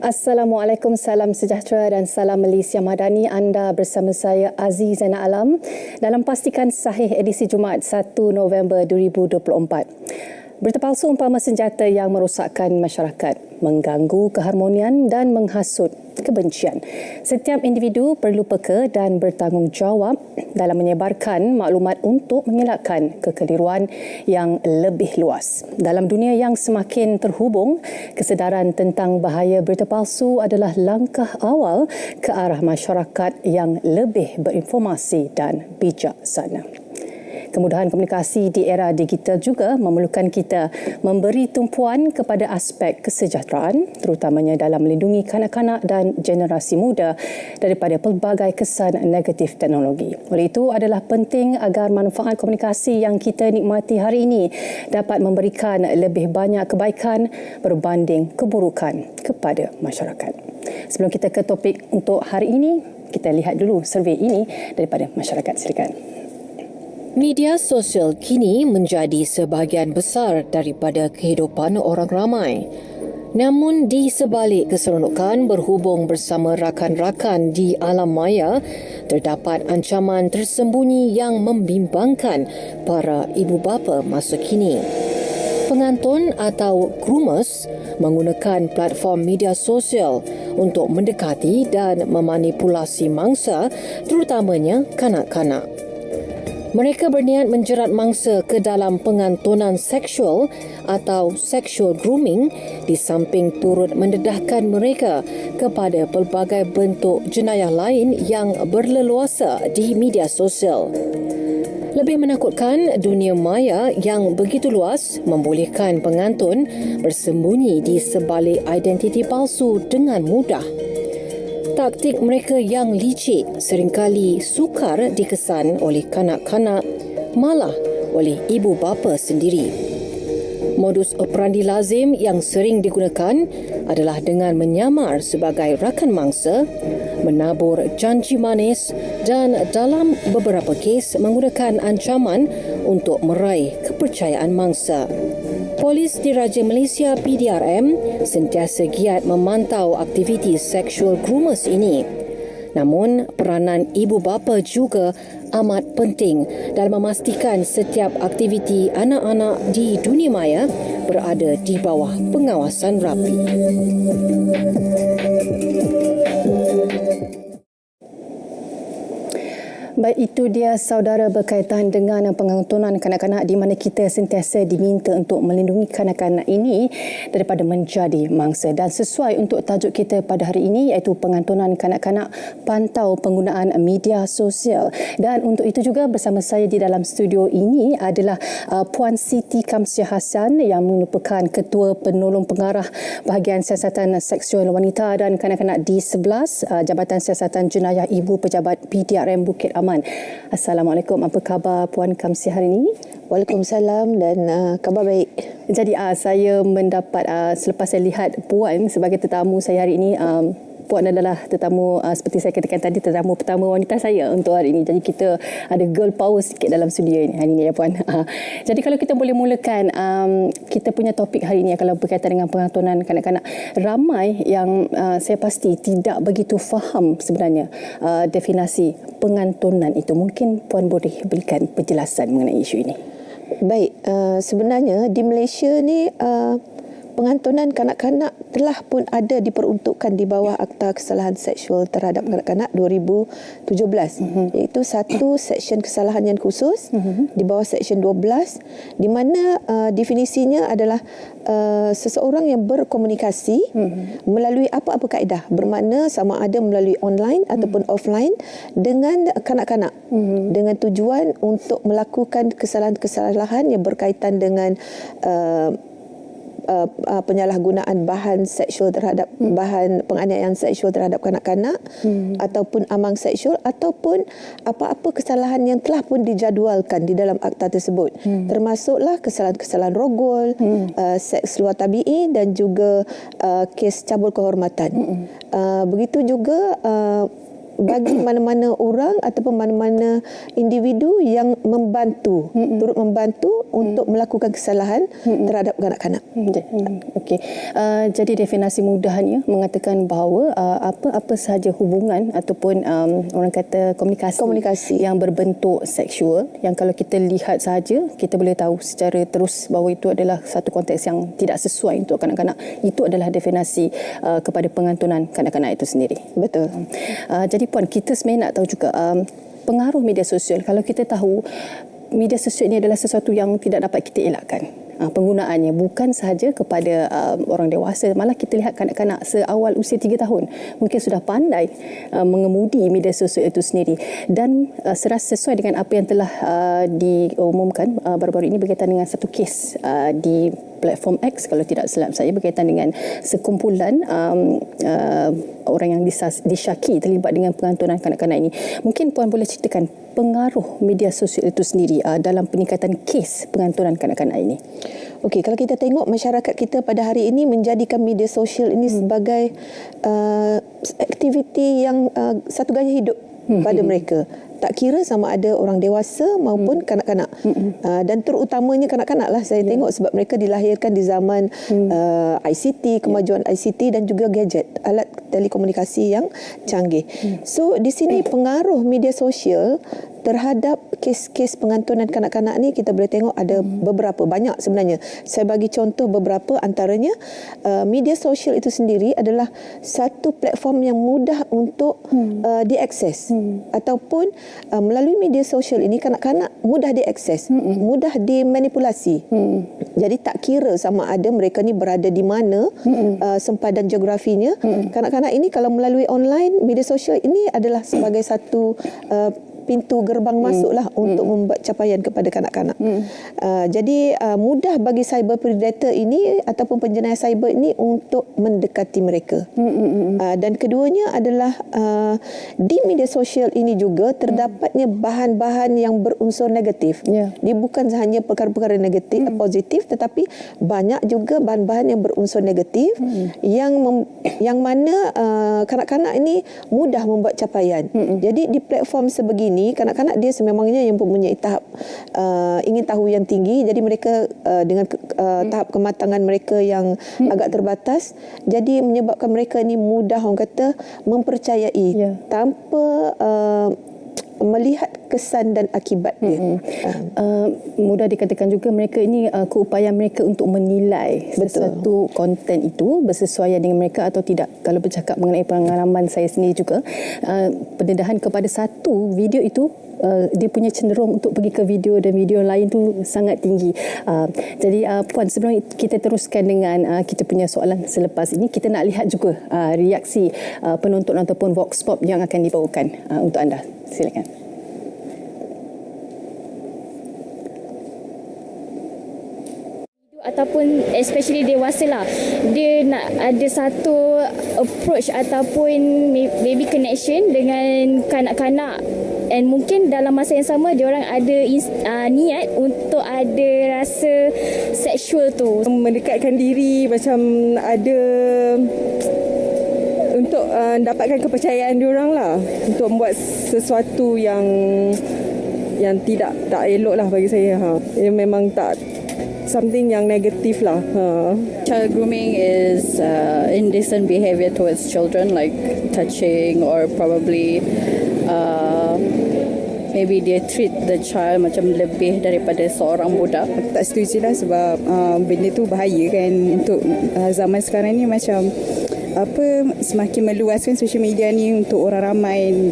Assalamualaikum, salam sejahtera dan salam Malaysia Madani. Anda bersama saya Aziz Zainal Alam dalam Pastikan Sahih edisi Jumaat 1 November 2024. Berita palsu umpama senjata yang merosakkan masyarakat, mengganggu keharmonian dan menghasut kebencian. Setiap individu perlu peka dan bertanggungjawab dalam menyebarkan maklumat untuk mengelakkan kekeliruan yang lebih luas. Dalam dunia yang semakin terhubung, kesedaran tentang bahaya berita palsu adalah langkah awal ke arah masyarakat yang lebih berinformasi dan bijaksana. Kemudahan komunikasi di era digital juga memerlukan kita memberi tumpuan kepada aspek kesejahteraan, terutamanya dalam melindungi kanak-kanak dan generasi muda daripada pelbagai kesan negatif teknologi. Oleh itu adalah penting agar manfaat komunikasi yang kita nikmati hari ini dapat memberikan lebih banyak kebaikan berbanding keburukan kepada masyarakat. Sebelum kita ke topik untuk hari ini, kita lihat dulu survei ini daripada masyarakat. Silakan. Media sosial kini menjadi sebahagian besar daripada kehidupan orang ramai. Namun di sebalik keseronokan berhubung bersama rakan-rakan di alam maya, terdapat ancaman tersembunyi yang membimbangkan para ibu bapa masa kini. Penganton atau groomers menggunakan platform media sosial untuk mendekati dan memanipulasi mangsa, terutamanya kanak-kanak. Mereka berniat menjerat mangsa ke dalam pengantonan seksual atau sexual grooming di samping turut mendedahkan mereka kepada pelbagai bentuk jenayah lain yang berleluasa di media sosial. Lebih menakutkan, dunia maya yang begitu luas membolehkan penganton bersembunyi di sebalik identiti palsu dengan mudah. Taktik mereka yang licik seringkali sukar dikesan oleh kanak-kanak, malah oleh ibu bapa sendiri. Modus operandi lazim yang sering digunakan adalah dengan menyamar sebagai rakan mangsa, menabur janji manis dan dalam beberapa kes menggunakan ancaman untuk meraih kepercayaan mangsa. Polis Diraja Malaysia PDRM sentiasa giat memantau aktiviti seksual groomers ini. Namun, peranan ibu bapa juga amat penting dalam memastikan setiap aktiviti anak-anak di dunia maya berada di bawah pengawasan rapi. Baik, itu dia saudara berkaitan dengan pengantonan kanak-kanak di mana kita sentiasa diminta untuk melindungi kanak-kanak ini daripada menjadi mangsa. Dan sesuai untuk tajuk kita pada hari ini iaitu pengantonan kanak-kanak, pantau penggunaan media sosial. Dan untuk itu juga bersama saya di dalam studio ini adalah Puan Siti Kamsiah Hassan yang merupakan Ketua Penolong Pengarah Bahagian Siasatan Seksual Wanita dan Kanak-kanak di 11 Jabatan Siasatan Jenayah Ibu Pejabat PDRM Bukit Aman. Assalamualaikum, apa khabar Puan Kamsiah hari ini? Waalaikumsalam dan khabar baik. Jadi saya mendapat selepas saya lihat Puan sebagai tetamu saya hari ini, Puan adalah tetamu seperti saya katakan tadi, tetamu pertama wanita saya untuk hari ini. Jadi kita ada girl power sikit dalam studio ini hari ini ya Puan. Jadi kalau kita boleh mulakan kita punya topik hari ini kalau berkaitan dengan pengantonan kanak-kanak. Ramai yang saya pasti tidak begitu faham sebenarnya definisi pengantonan itu. Mungkin Puan boleh berikan penjelasan mengenai isu ini. Baik, sebenarnya di Malaysia ni pengantonan kanak-kanak telah pun ada diperuntukkan di bawah Akta Kesalahan Seksual Terhadap Kanak-kanak 2017, iaitu satu seksyen kesalahan yang khusus di bawah seksyen 12 di mana definisinya adalah seseorang yang berkomunikasi melalui apa-apa kaedah, bermakna sama ada melalui online ataupun offline dengan kanak-kanak dengan tujuan untuk melakukan kesalahan-kesalahan yang berkaitan dengan penyalahgunaan bahan seksual terhadap bahan penganiayaan seksual terhadap kanak-kanak ataupun amang seksual ataupun apa-apa kesalahan yang telah pun dijadualkan di dalam akta tersebut, termasuklah kesalahan-kesalahan rogol, seks luar tabi'i dan juga kes cabul kehormatan. Begitu juga bagi mana-mana orang ataupun mana-mana individu yang membantu untuk melakukan kesalahan terhadap kanak-kanak. Okey. Jadi definisi mudahannya mengatakan bahawa apa sahaja hubungan ataupun orang kata komunikasi yang berbentuk seksual, yang kalau kita lihat sahaja kita boleh tahu secara terus bahawa itu adalah satu konteks yang tidak sesuai untuk kanak-kanak, itu adalah definisi kepada pengantunan kanak-kanak itu sendiri. Betul. Jadi Puan, kita sebenarnya nak tahu juga pengaruh media sosial. Kalau kita tahu media sosial ini adalah sesuatu yang tidak dapat kita elakkan, penggunaannya bukan sahaja kepada orang dewasa, malah kita lihat kanak-kanak seawal usia 3 tahun mungkin sudah pandai mengemudi media sosial itu sendiri, dan serasa sesuai dengan apa yang telah diumumkan baru-baru ini berkaitan dengan satu kes di platform X, kalau tidak silap saya, berkaitan dengan sekumpulan orang yang disyaki terlibat dengan pengantunan kanak-kanak ini. Mungkin Puan boleh ceritakan pengaruh media sosial itu sendiri dalam peningkatan kes pengantunan kanak-kanak ini. Okey, kalau kita tengok masyarakat kita pada hari ini menjadikan media sosial ini sebagai aktiviti yang satu gaya hidup pada mereka. Tak kira sama ada orang dewasa maupun kanak-kanak. Dan terutamanya kanak-kanak lah saya tengok, sebab mereka dilahirkan di zaman ICT, kemajuan ICT dan juga gadget, alat telekomunikasi yang canggih. So di sini pengaruh media sosial terhadap kes-kes pengantunan kanak-kanak ni kita boleh tengok ada beberapa, banyak sebenarnya. Saya bagi contoh beberapa antaranya. Media sosial itu sendiri adalah satu platform yang mudah untuk diakses, ataupun melalui media sosial ini kanak-kanak mudah diakses, mudah dimanipulasi. Jadi tak kira sama ada mereka ni berada di mana, sempadan geografinya. Kanak-kanak ini kalau melalui online, media sosial ini adalah sebagai satu pintu gerbang masuklah untuk membuat capaian kepada kanak-kanak. Jadi mudah bagi cyber predator ini ataupun penjenayah cyber ini untuk mendekati mereka. Dan keduanya adalah di media sosial ini juga terdapatnya bahan-bahan yang berunsur negatif. Dia bukan hanya perkara-perkara negatif, positif, tetapi banyak juga bahan-bahan yang berunsur negatif yang mana kanak-kanak ini mudah membuat capaian. Jadi di platform sebegini, kanak-kanak dia sememangnya yang mempunyai tahap ingin tahu yang tinggi, jadi mereka dengan tahap kematangan mereka yang agak terbatas, jadi menyebabkan mereka ni mudah orang kata mempercayai tanpa melihat kesan dan akibat dia. Mudah dikatakan juga mereka ini keupayaan mereka untuk menilai sesuatu konten itu bersesuaian dengan mereka atau tidak. Kalau bercakap mengenai pengalaman saya sendiri juga, pendedahan kepada satu video itu dia punya cenderung untuk pergi ke video dan video lain tu sangat tinggi. Jadi Puan, sebelum kita teruskan dengan kita punya soalan selepas ini, kita nak lihat juga reaksi penonton ataupun vox pop yang akan dibawakan untuk anda. Silakan. Ataupun especially dewasa lah, dia nak ada satu approach ataupun maybe connection dengan kanak-kanak, and mungkin dalam masa yang sama dia orang ada niat untuk ada rasa seksual tu, mendekatkan diri, macam ada untuk dapatkan kepercayaan diorang lah, untuk membuat sesuatu yang tak elok lah bagi saya. Ia memang tak something yang negatif lah. Child grooming is indecent behavior towards children, like touching or probably maybe dia treat the child macam lebih daripada seorang budak. Tak setuju lah, sebab benda tu bahaya kan untuk zaman sekarang ni. Macam semakin meluaskan social media ni untuk orang ramai,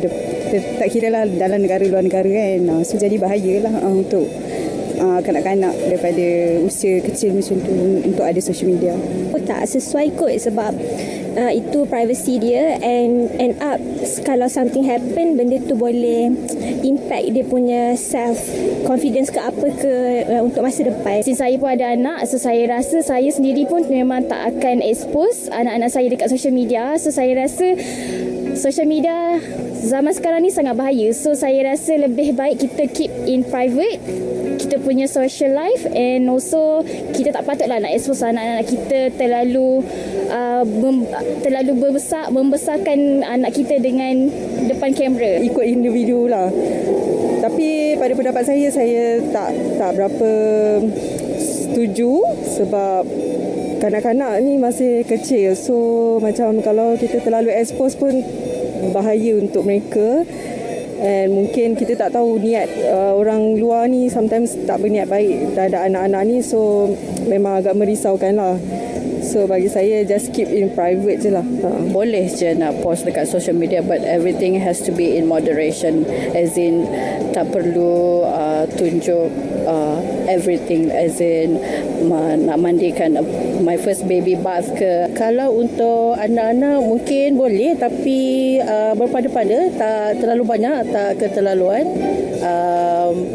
tak kira lah dalam negara luar negara kan. So jadi bahaya lah untuk kanak-kanak daripada usia kecil macam tu untuk ada social media. Tak sesuai kot, sebab itu privacy dia, and end up kalau something happen, benda tu boleh impact dia punya self confidence ke apa ke untuk masa depan. Since saya pun ada anak, so saya rasa saya sendiri pun memang tak akan expose anak-anak saya dekat social media. So saya rasa social media zaman sekarang ni sangat bahaya. So saya rasa lebih baik kita keep in private kita punya social life, and also kita tak patutlah nak expose anak-anak kita terlalu membesarkan anak kita dengan depan kamera. Ikut individu lah. Tapi pada pendapat saya tak berapa setuju sebab kanak-kanak ni masih kecil. So macam kalau kita terlalu expose pun bahaya untuk mereka. And mungkin kita tak tahu niat orang luar ni sometimes tak berniat baik terhadap anak-anak ni. So memang agak merisaukan lah. So bagi saya just keep in private je lah. Boleh je nak post dekat social media, but everything has to be in moderation, as in tak perlu tunjuk everything, as in nak mandikan my first baby bath ke. Kalau untuk anak-anak mungkin boleh, tapi berpada-pada, tak terlalu banyak, tak keterlaluan,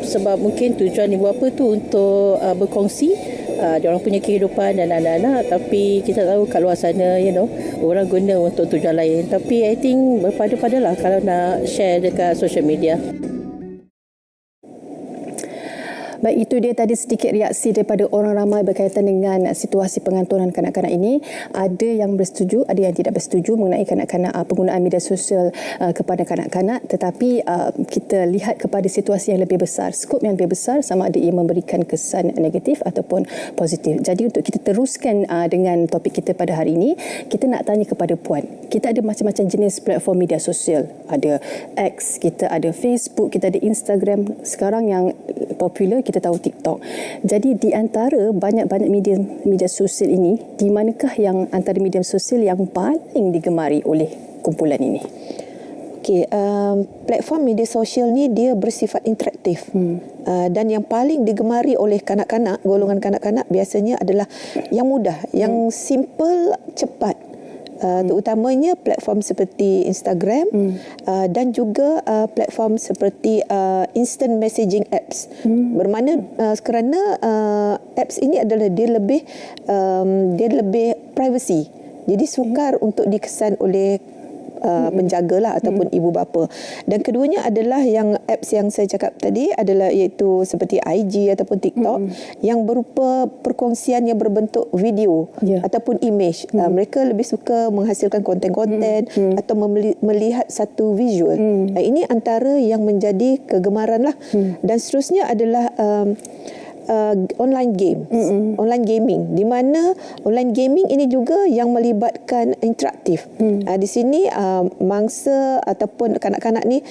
sebab mungkin tujuan ibu bapa tu untuk berkongsi diorang punya kehidupan dan anak-anak, tapi kita tahu kat luar sana orang guna untuk tujuan lain. Tapi I think berpada-padalah kalau nak share dekat social media. Baik, itu dia tadi sedikit reaksi daripada orang ramai berkaitan dengan situasi pengantonan kanak-kanak ini. Ada yang bersetuju, ada yang tidak bersetuju mengenai kanak-kanak, penggunaan media sosial kepada kanak-kanak. Tetapi kita lihat kepada situasi yang lebih besar, skop yang lebih besar, sama ada ia memberikan kesan negatif ataupun positif. Jadi untuk kita teruskan dengan topik kita pada hari ini, kita nak tanya kepada Puan. Kita ada macam-macam jenis platform media sosial. Ada X, kita ada Facebook, kita ada Instagram. Sekarang yang popular kita tahu TikTok. Jadi di antara banyak-banyak media sosial ini, di manakah yang antara media sosial yang paling digemari oleh kumpulan ini? Okey, platform media sosial ni dia bersifat interaktif. Dan yang paling digemari oleh kanak-kanak, golongan kanak-kanak biasanya adalah yang mudah, yang simple, cepat. Terutamanya platform seperti Instagram dan juga platform seperti instant messaging apps. Bermakna kerana apps ini adalah dia lebih privacy. Jadi sukar untuk dikesan oleh penjagalah ataupun ibu bapa. Dan keduanya adalah yang apps yang saya cakap tadi adalah iaitu seperti IG ataupun TikTok yang berupa perkongsian yang berbentuk video ataupun image. Mereka lebih suka menghasilkan konten-konten atau melihat satu visual. Ini antara yang menjadi kegemaran lah. Dan seterusnya adalah online game, online gaming, di mana online gaming ini juga yang melibatkan interaktif. Di sini mangsa ataupun kanak-kanak ni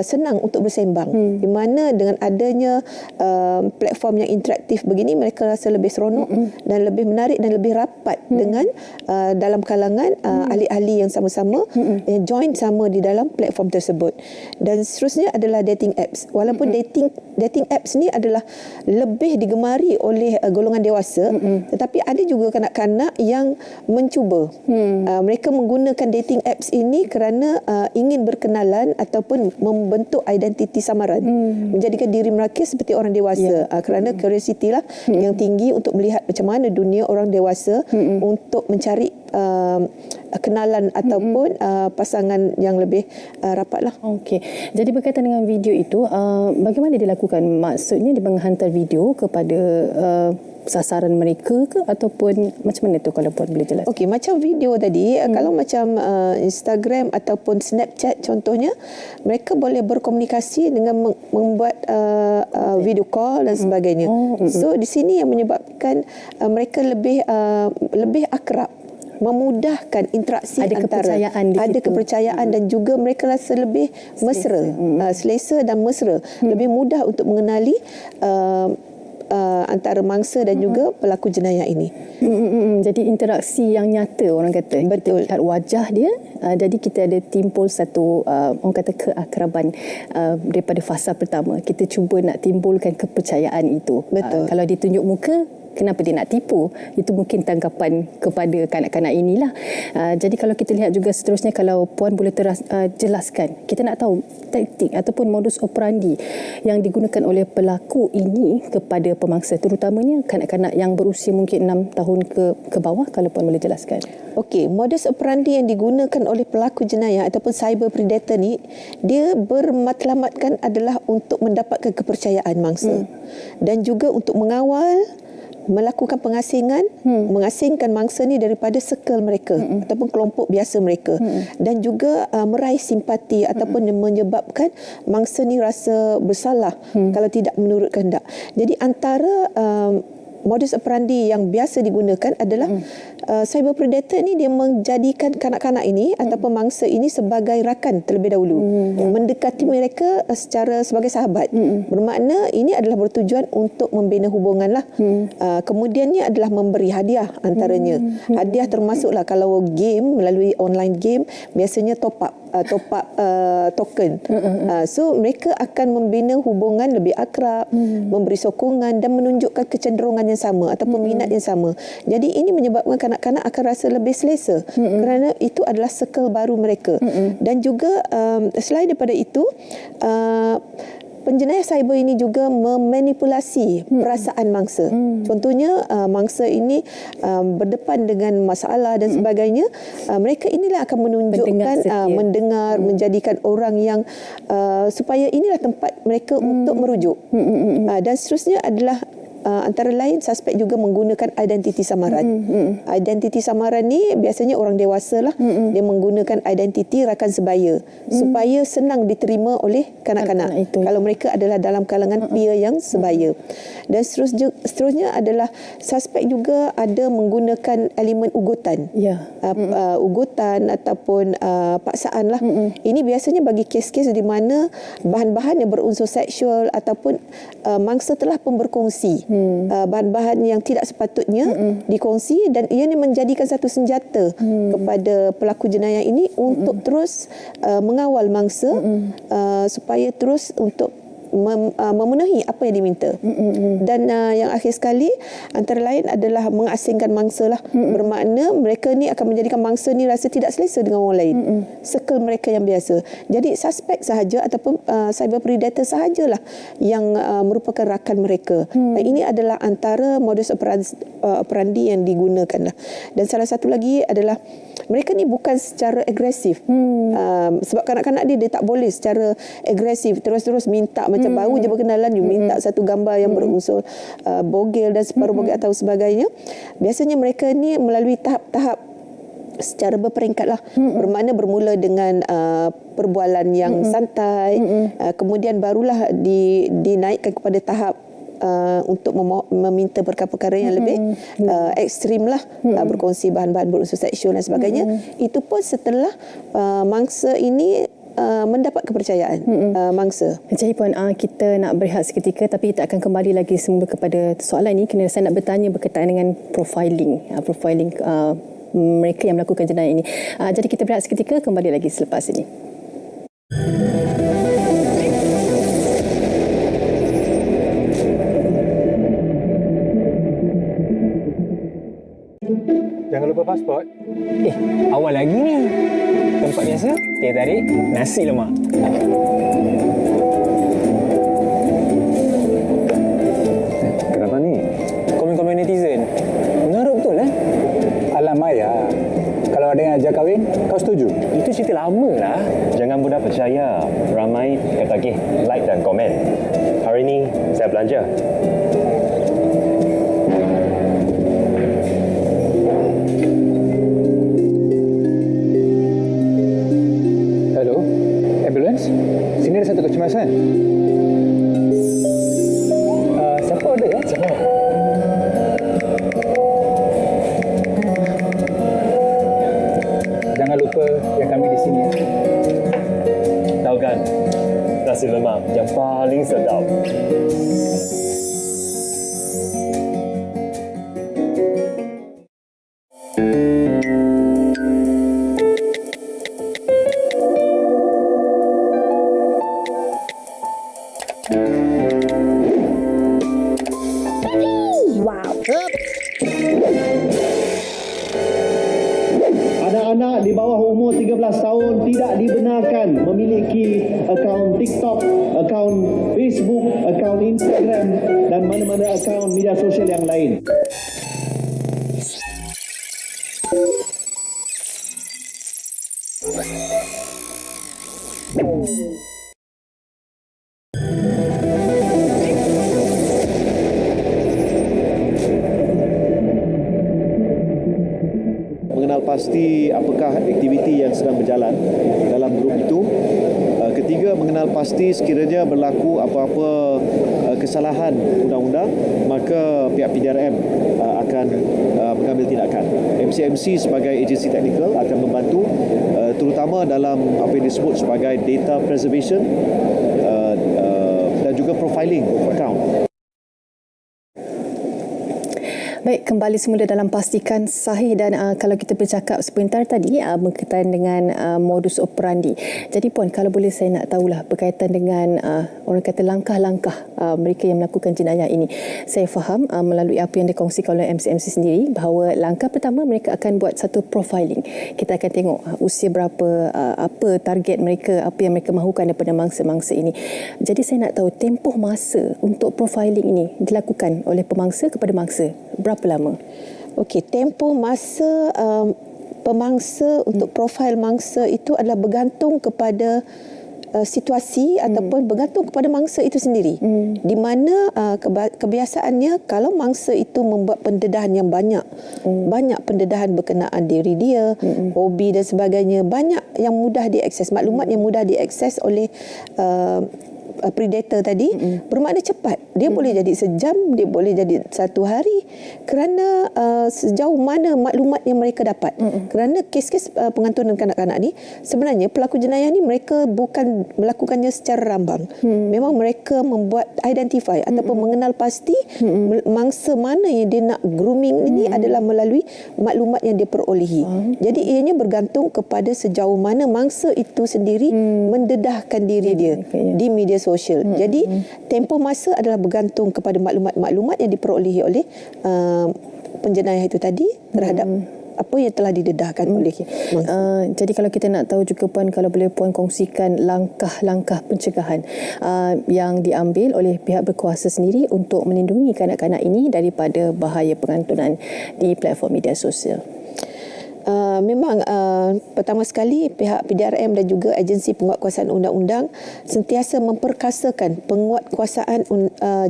senang untuk bersembang, di mana dengan adanya platform yang interaktif begini, mereka rasa lebih seronok dan lebih menarik dan lebih rapat dengan dalam kalangan ahli-ahli yang sama-sama yang join sama di dalam platform tersebut. Dan seterusnya adalah dating apps. Walaupun dating apps ni adalah lebih digemari oleh golongan dewasa, tetapi ada juga kanak-kanak yang mencuba. Mereka menggunakan dating apps ini kerana ingin berkenalan ataupun membentuk identiti samaran, menjadikan diri mereka seperti orang dewasa, kerana curiosity lah yang tinggi untuk melihat macam mana dunia orang dewasa untuk mencari kenalan ataupun pasangan yang lebih rapat lah. Okey. Jadi berkaitan dengan video itu, bagamana dilakukan? Maksudnya dia menghantar video kepada sasaran mereka ke, ataupun macam mana tu kalau Puan boleh jelaskan? Okey, macam video tadi, kalau macam Instagram ataupun Snapchat contohnya, mereka boleh berkomunikasi dengan membuat video call dan sebagainya. So di sini yang menyebabkan mereka lebih akrab, memudahkan interaksi ada kepercayaan dan juga mereka rasa lebih mesra, selesa dan mesra, lebih mudah untuk mengenali antara mangsa dan juga pelaku jenayah ini. Jadi interaksi yang nyata, orang kata. Betul. Kita lihat wajah dia, jadi kita ada timbul satu orang kata keakraban daripada fasa pertama. Kita cuba nak timbulkan kepercayaan itu. Betul. Kalau ditunjuk muka, kenapa dia nak tipu? Itu mungkin tanggapan kepada kanak-kanak inilah. Jadi kalau kita lihat juga seterusnya, kalau Puan boleh jelaskan, kita nak tahu taktik ataupun modus operandi yang digunakan oleh pelaku ini kepada pemangsa, terutamanya kanak-kanak yang berusia mungkin 6 tahun ke bawah, kalau Puan boleh jelaskan. Okey, modus operandi yang digunakan oleh pelaku jenayah ataupun cyber predator ni, dia bermatlamatkan adalah untuk mendapatkan kepercayaan mangsa dan juga untuk mengawal, melakukan pengasingan, mengasingkan mangsa ni daripada circle mereka ataupun kelompok biasa mereka, dan juga meraih simpati ataupun menyebabkan mangsa ni rasa bersalah kalau tidak menurut kehendak. Jadi antara modus operandi yang biasa digunakan adalah cyber predator ni dia menjadikan kanak-kanak ini ataupun mangsa ini sebagai rakan terlebih dahulu, mendekati mereka sebagai sahabat. Bermakna ini adalah bertujuan untuk membina hubungan lah. Kemudiannya adalah memberi hadiah antaranya. Hadiah termasuklah kalau game, melalui online game biasanya top up token. So mereka akan membina hubungan lebih akrab, memberi sokongan dan menunjukkan kecenderungan yang sama ataupun minat yang sama. Jadi ini menyebabkan kanak-kanak akan rasa lebih selesa kerana itu adalah circle baru mereka. Dan juga selain daripada itu, penjenayah cyber ini juga memanipulasi perasaan mangsa. Contohnya mangsa ini berdepan dengan masalah dan sebagainya, mereka inilah akan menunjukkan mendengar, menjadikan orang yang supaya inilah tempat mereka untuk merujuk. Dan seterusnya adalah antara lain suspek juga menggunakan identiti samaran. Identiti samaran ni biasanya orang dewasa lah. Dia menggunakan identiti rakan sebaya supaya senang diterima oleh kanak-kanak kalau mereka adalah dalam kalangan peer yang sebaya. Dan seterusnya adalah suspek juga ada menggunakan elemen ugutan. Ugutan ataupun paksaan lah. Ini biasanya bagi kes-kes di mana bahan-bahan yang berunsur seksual ataupun mangsa telah pun berkongsi bahan-bahan yang tidak sepatutnya dikongsi, dan ia menjadikan satu senjata kepada pelaku jenayah ini untuk terus mengawal mangsa supaya terus untuk memenuhi apa yang diminta. Dan yang akhir sekali antara lain adalah mengasingkan mangsa lah. Bermakna mereka ni akan menjadikan mangsa ni rasa tidak selesa dengan orang lain, circle mereka yang biasa. Jadi suspek sahaja ataupun cyber predator sahajalah yang merupakan rakan mereka. Dan ini adalah antara modus operandi yang digunakan lah. Dan salah satu lagi adalah mereka ni bukan secara agresif. Sebab kanak-kanak dia tak boleh secara agresif terus-terus minta, macam baru je berkenalan you minta satu gambar yang berunsur bogel dan separuh bogel atau sebagainya. Biasanya mereka ni melalui tahap-tahap secara berperingkat lah. Bermakna bermula dengan perbualan yang santai, kemudian barulah dinaikkan kepada tahap untuk meminta perkara-perkara yang lebih ekstrim lah, berkongsi bahan-bahan berunsur seksual dan sebagainya. Itu pun setelah mangsa ini mendapat kepercayaan mangsa. Encik Puan, kita nak berehat seketika tapi kita akan kembali lagi semula kepada soalan ini kerana saya nak bertanya berkaitan dengan profiling mereka yang melakukan jenayah ini. Jadi kita berehat seketika, kembali lagi selepas ini. Jangan lupa pasport. Awal lagi ni. Tempat biasa, teh tarik, nasi lemak. Kenapa ni? Komen-komen netizen. Mengarut betul Alam Maya. Kalau ada yang ajak kahwin, kau setuju? Itu cerita lama lah. Jangan mudah percaya. Ramai tertagih like dan komen. Hari ni saya belanja. Hello, ambulance? Sini ada satu kecemasan. Siapa order ya? Siapa? Jangan lupa yang kami di sini. Tahu kan? Nasi lemak yang paling sedap. Anak-anak di bawah umur 13 tahun tidak dibenarkan memiliki akaun TikTok, akaun Facebook, akaun Instagram dan mana-mana akaun media sosial yang lain. mengenal pasti apakah aktiviti yang sedang berjalan dalam grup itu. Ketiga, mengenal pasti sekiranya berlaku apa-apa kesalahan undang-undang, maka pihak PDRM akan mengambil tindakan. MCMC sebagai agensi teknikal akan membantu terutama dalam apa yang disebut sebagai data preservation dan juga profiling of account. Baik, kembali semula dalam pastikan sahih dan kalau kita bercakap sebentar tadi berkaitan dengan modus operandi. Jadi Puan, kalau boleh saya nak tahulah berkaitan dengan orang kata langkah-langkah mereka yang melakukan jenayah ini. Saya faham melalui apa yang dikongsikan oleh MCMC sendiri bahawa langkah pertama mereka akan buat satu profiling. Kita akan tengok usia berapa, apa target mereka, apa yang mereka mahukan daripada mangsa-mangsa ini. Jadi saya nak tahu tempoh masa untuk profiling ini dilakukan oleh pemangsa kepada mangsa. Berapa lama? Okey, tempoh masa pemangsa untuk profil mangsa itu adalah bergantung kepada situasi ataupun bergantung kepada mangsa itu sendiri. Di mana kebiasaannya kalau mangsa itu membuat pendedahan yang banyak, banyak pendedahan berkenaan diri dia, hobi dan sebagainya, banyak yang mudah diakses, maklumat yang mudah diakses oleh predator tadi, bermakna cepat. Dia boleh jadi sejam, dia boleh jadi satu hari, kerana sejauh mana maklumat yang mereka dapat. Kerana kes-kes pengantunan kanak-kanak ni, sebenarnya pelaku jenayah ni mereka bukan melakukannya secara rambang. Memang mereka membuat identify ataupun mengenal pasti mangsa mana yang dia nak grooming ini adalah melalui maklumat yang dia perolehi. Jadi ianya bergantung kepada sejauh mana mangsa itu sendiri mendedahkan diri dia di media sosial. Jadi tempoh masa adalah bergantung kepada maklumat-maklumat yang diperolehi oleh penjenayah itu tadi terhadap apa yang telah didedahkan oleh jadi kalau kita nak tahu juga Puan, kalau boleh Puan kongsikan langkah-langkah pencegahan yang diambil oleh pihak berkuasa sendiri untuk melindungi kanak-kanak ini daripada bahaya pengantunan di platform media sosial. Memang pertama sekali pihak PDRM dan juga agensi penguatkuasaan undang-undang sentiasa memperkasakan penguatkuasaan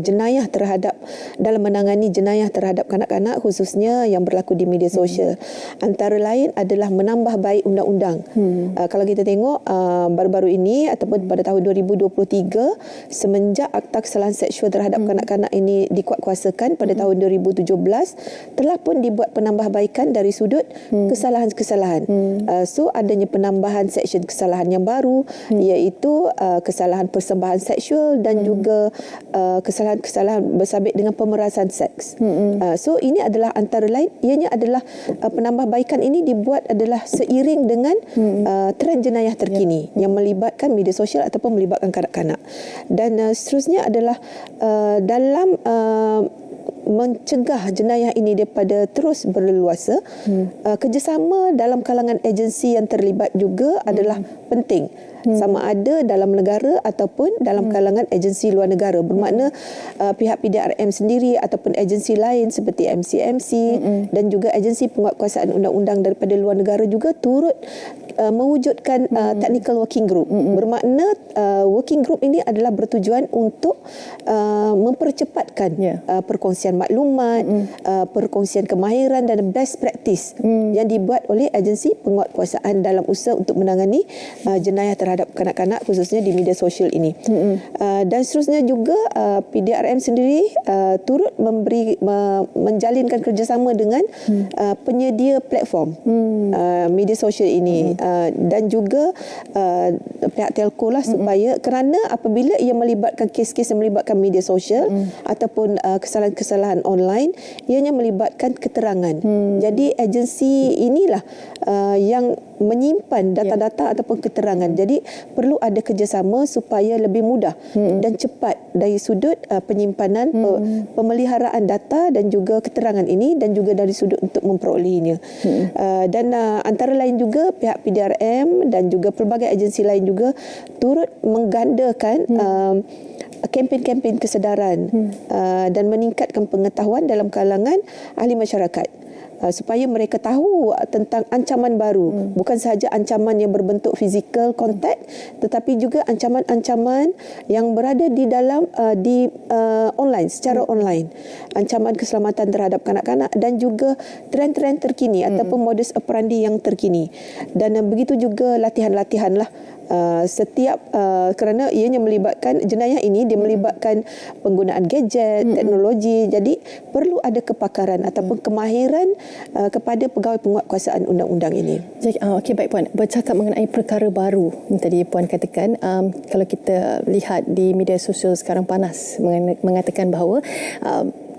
jenayah terhadap dalam menangani jenayah terhadap kanak-kanak khususnya yang berlaku di media sosial. Antara lain adalah menambah baik undang-undang. Kalau kita tengok baru-baru ini ataupun pada tahun 2023 semenjak Akta Kesalahan Seksual terhadap kanak-kanak ini dikuatkuasakan pada tahun 2017 telah pun dibuat penambahbaikan dari sudut kesalahan-kesalahan. So adanya penambahan seksyen kesalahan yang baru iaitu kesalahan persembahan seksual dan juga kesalahan-kesalahan bersabit dengan pemerasan seks. So ini adalah antara lain, ianya adalah penambahbaikan ini dibuat adalah seiring dengan trend jenayah terkini yang melibatkan media sosial ataupun melibatkan kanak-kanak. Dan seterusnya adalah dalam mencegah jenayah ini daripada terus berleluasa, kerjasama dalam kalangan agensi yang terlibat juga adalah penting. Sama ada dalam negara ataupun dalam kalangan agensi luar negara. Bermakna pihak PDRM sendiri ataupun agensi lain seperti MCMC dan juga agensi penguatkuasaan undang-undang daripada luar negara juga turut mewujudkan technical working group. Bermakna working group ini adalah bertujuan untuk mempercepatkan perkongsian maklumat, perkongsian kemahiran dan best practice yang dibuat oleh agensi penguatkuasaan dalam usaha untuk menangani jenayah terhadap kanak-kanak khususnya di media sosial ini. Dan seterusnya juga PDRM sendiri turut menjalinkan kerjasama dengan penyedia platform media sosial ini dan juga pihak telco lah supaya kerana apabila ia melibatkan kes-kes yang melibatkan media sosial ataupun kesalahan-kesalahan online, ianya melibatkan keterangan. Jadi agensi inilah yang menyimpan data-data ataupun keterangan. Jadi perlu ada kerjasama supaya lebih mudah dan cepat dari sudut penyimpanan, pemeliharaan data dan juga keterangan ini dan juga dari sudut untuk memperolehinya. Dan antara lain juga pihak PDRM dan juga pelbagai agensi lain juga turut menggandakan kempen-kempen kesedaran dan meningkatkan pengetahuan dalam kalangan ahli masyarakat. supaya mereka tahu tentang ancaman baru, bukan sahaja ancaman yang berbentuk physical contact, tetapi juga ancaman-ancaman yang berada di dalam online, secara online, ancaman keselamatan terhadap kanak-kanak dan juga trend-trend terkini ataupun modus operandi yang terkini. Dan begitu juga latihan-latihan lah. Kerana ianya melibatkan jenayah ini, dia melibatkan penggunaan gadget, teknologi, jadi perlu ada kepakaran ataupun kemahiran kepada pegawai penguatkuasaan undang-undang ini. Okey, baik Puan. Bercakap mengenai perkara baru tadi Puan katakan, kalau kita lihat di media sosial sekarang panas mengatakan bahawa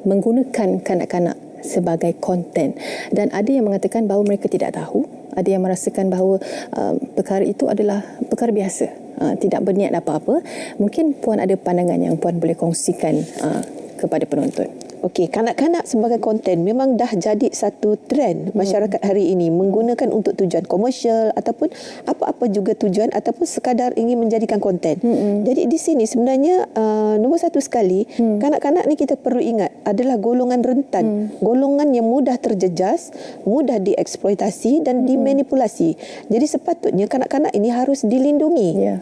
menggunakan kanak-kanak sebagai konten, dan ada yang mengatakan bahawa mereka tidak tahu, ada yang merasakan bahawa perkara itu adalah perkara biasa, tidak berniat apa-apa. Mungkin Puan ada pandangan yang Puan boleh kongsikan kepada penonton. Okey, kanak-kanak sebagai konten memang dah jadi satu trend masyarakat hari ini, menggunakan untuk tujuan komersial ataupun apa-apa juga tujuan ataupun sekadar ingin menjadikan konten. Jadi di sini sebenarnya nombor satu sekali, kanak-kanak ni kita perlu ingat adalah golongan rentan, golongan yang mudah terjejas, mudah dieksploitasi dan dimanipulasi. Jadi sepatutnya kanak-kanak ini harus dilindungi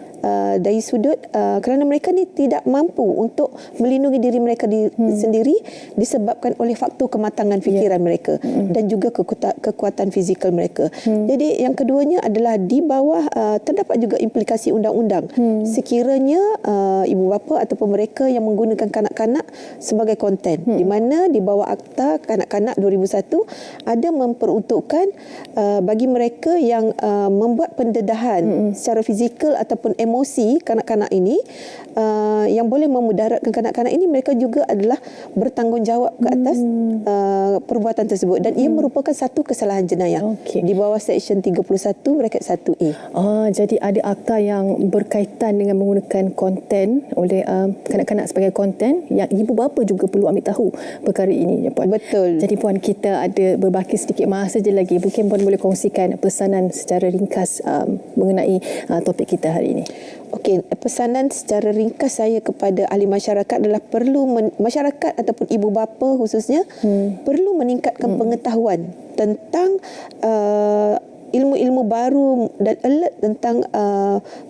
dari sudut kerana mereka ni tidak mampu untuk melindungi diri mereka sendiri disebabkan oleh faktor kematangan fikiran mereka dan juga kekuatan fizikal mereka. Jadi yang keduanya adalah di bawah terdapat juga implikasi undang-undang. Sekiranya ibu bapa ataupun mereka yang menggunakan kanak-kanak sebagai konten, di mana di bawah Akta Kanak-kanak 2001 ada memperuntukkan bagi mereka yang membuat pendedahan secara fizikal ataupun emosi kanak-kanak ini yang boleh memudaratkan kanak-kanak ini, mereka juga adalah bertanggungjawab ke atas perbuatan tersebut, dan ia merupakan satu kesalahan jenayah di bawah Seksyen 31 braket 1A. Jadi ada akta yang berkaitan dengan menggunakan konten oleh kanak-kanak sebagai konten yang ibu bapa juga perlu ambil tahu perkara ini, ya Puan. Betul. Jadi Puan, kita ada berbaki sedikit masa je lagi. Mungkin Puan boleh kongsikan pesanan secara ringkas mengenai topik kita hari ini. Okey, pesanan secara ringkas saya kepada ahli masyarakat adalah perlu masyarakat ataupun ibu bapa khususnya perlu meningkatkan pengetahuan tentang ilmu-ilmu baru dan alert tentang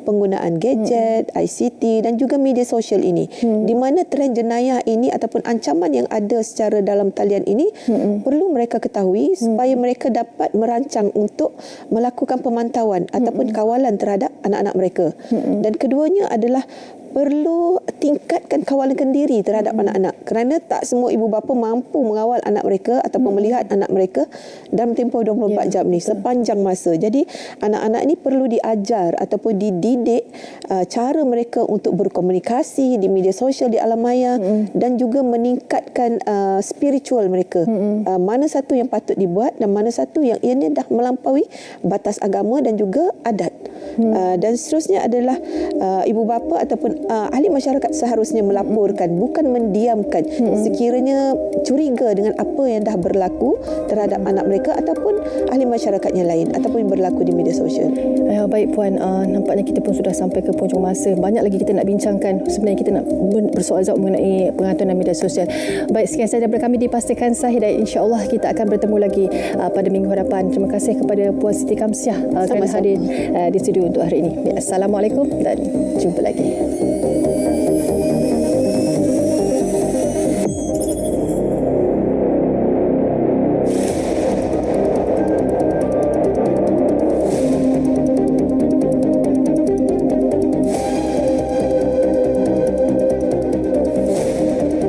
penggunaan gadget, ICT dan juga media sosial ini. Di mana trend jenayah ini ataupun ancaman yang ada secara dalam talian ini perlu mereka ketahui supaya mereka dapat merancang untuk melakukan pemantauan ataupun kawalan terhadap anak-anak mereka. Dan keduanya adalah perlu tingkatkan kawalan kendiri terhadap anak-anak, kerana tak semua ibu bapa mampu mengawal anak mereka ataupun melihat anak mereka dalam tempoh 24 jam ni sepanjang masa. Jadi anak-anak ni perlu diajar ataupun dididik cara mereka untuk berkomunikasi di media sosial, di alam maya, dan juga meningkatkan spiritual mereka. Mana satu yang patut dibuat dan mana satu yang ianya dah melampaui batas agama dan juga adat. Dan seterusnya adalah ibu bapa ataupun ahli masyarakat seharusnya melaporkan, bukan mendiamkan sekiranya curiga dengan apa yang dah berlaku terhadap anak mereka ataupun ahli masyarakat yang lain ataupun berlaku di media sosial. Baik Puan, nampaknya kita pun sudah sampai ke penghujung masa. Banyak lagi kita nak bincangkan. Sebenarnya kita nak bersoal jawab mengenai pengantunan media sosial. Baik, sekian sahaja daripada kami di Pastikan Sahih, dan insya-Allah kita akan bertemu lagi pada minggu hadapan. Terima kasih kepada Puan Siti Kamsiah kerana hadir di studio untuk hari ini. Assalamualaikum dan jumpa lagi.